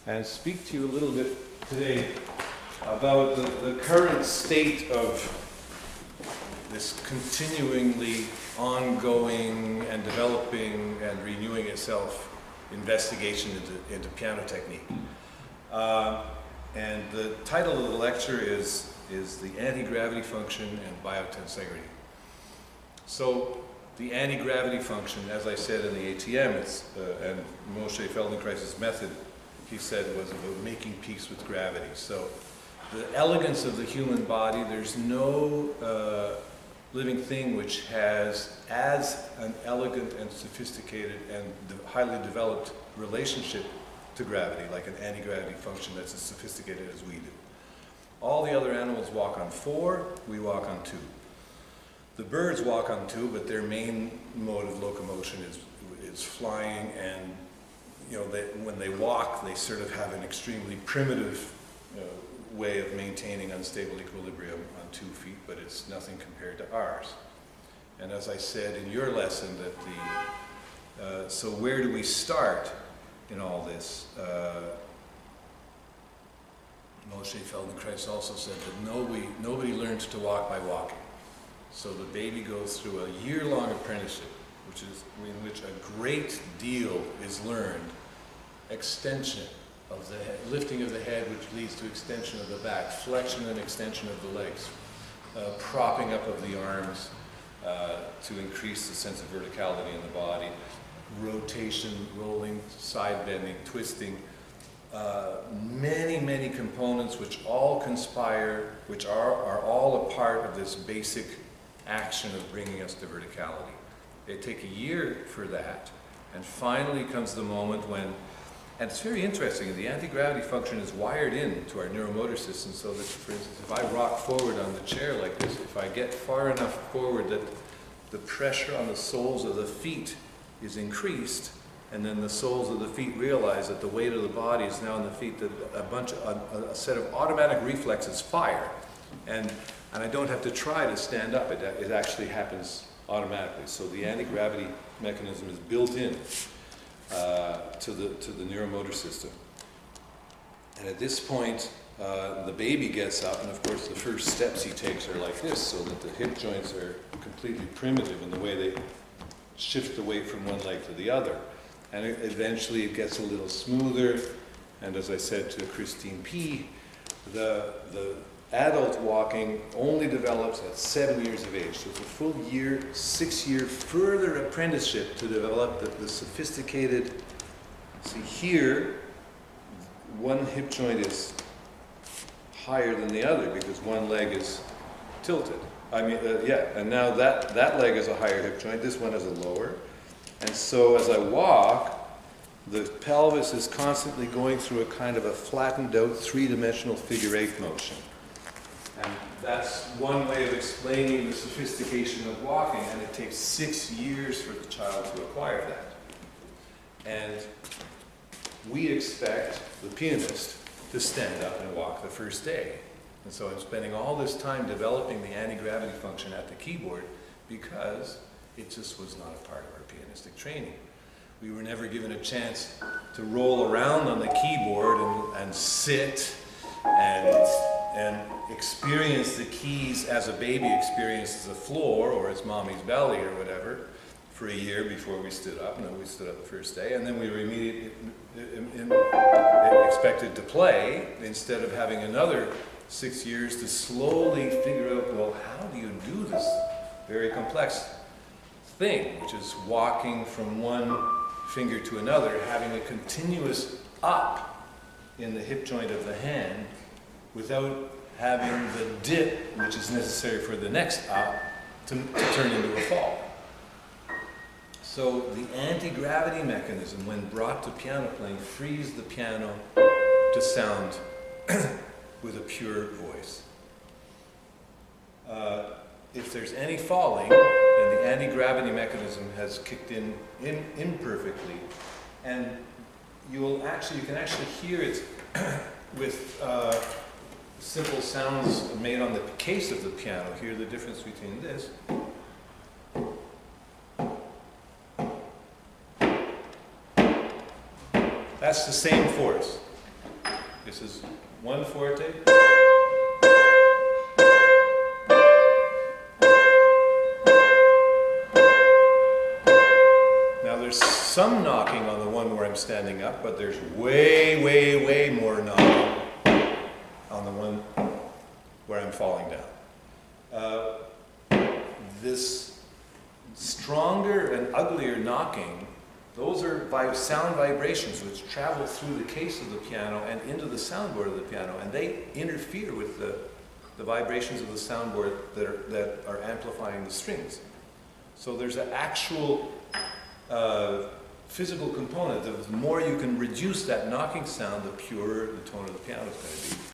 and speak to you a little bit today about the current state of this continually ongoing and developing and renewing itself investigation into piano technique. And the title of the lecture is the Antigravity Function and Biotensegrity. So the anti-gravity function, as I said in the ATM, and Moshe Feldenkrais's method, he said, was about making peace with gravity. So the elegance of the human body, there's no living thing which has as an elegant and sophisticated and highly developed relationship to gravity, like an anti-gravity function that's as sophisticated as we do. All the other animals walk on 4, we walk on 2. The birds walk on 2, but their main mode of locomotion is flying, and when they walk, they sort of have an extremely primitive way of maintaining unstable equilibrium on 2 feet, but it's nothing compared to ours. And as I said in your lesson, that so where do we start in all this? Moshe Feldenkrais also said that nobody learns to walk by walking. So the baby goes through a year-long apprenticeship, in which a great deal is learned. Extension of the head, lifting of the head, which leads to extension of the back, flexion and extension of the legs, propping up of the arms to increase the sense of verticality in the body, rotation, rolling, side bending, twisting, many components which all conspire, which are all a part of this basic action of bringing us to verticality. They take a year for that, and finally comes the moment when, and it's very interesting, the anti-gravity function is wired in to our neuromotor system, so that, for instance, if I rock forward on the chair like this, if I get far enough forward that the pressure on the soles of the feet is increased, and then the soles of the feet realize that the weight of the body is now on the feet, that a set of automatic reflexes fire, and I don't have to try to stand up. It actually happens automatically. So the anti-gravity mechanism is built in to the neuromotor system. And at this point, the baby gets up, and of course the first steps he takes are like this, so that the hip joints are completely primitive in the way they shift the weight from one leg to the other. And eventually it gets a little smoother, and as I said to Christine P., the adult walking only develops at 7 years of age. So it's a full year, 6-year further apprenticeship to develop the sophisticated. See here, one hip joint is higher than the other because one leg is tilted. And now that leg is a higher hip joint, this one is a lower. And so as I walk, the pelvis is constantly going through a kind of a flattened out 3-dimensional figure 8 motion. And that's one way of explaining the sophistication of walking, and it takes 6 years for the child to acquire that. And we expect the pianist to stand up and walk the first day. And so I'm spending all this time developing the anti-gravity function at the keyboard because it just was not a part of our pianistic training. We were never given a chance to roll around on the keyboard and sit and experience the keys as a baby experiences the floor or its mommy's belly or whatever for a year before we stood up. No, we stood up the first day, and then we were immediately expected to play instead of having another 6 years to slowly figure out, well, how do you do this very complex thing, which is walking from one finger to another, having a continuous up in the hip joint of the hand without having the dip, which is necessary for the next up, to turn into a fall. So the anti-gravity mechanism, when brought to piano playing, frees the piano to sound with a pure voice. If there's any falling, then the anti-gravity mechanism has kicked in imperfectly, and you can actually hear it with simple sounds made on the case of the piano. Hear the difference between this. That's the same force. This is one forte. Now there's some knocking on the one where I'm standing up, but there's way, way, way more knocking on the one where I'm falling down. This stronger and uglier knocking, those are sound vibrations which travel through the case of the piano and into the soundboard of the piano, and they interfere with the vibrations of the soundboard that are amplifying the strings. So there's an actual physical component. The more you can reduce that knocking sound, the purer the tone of the piano is going to be.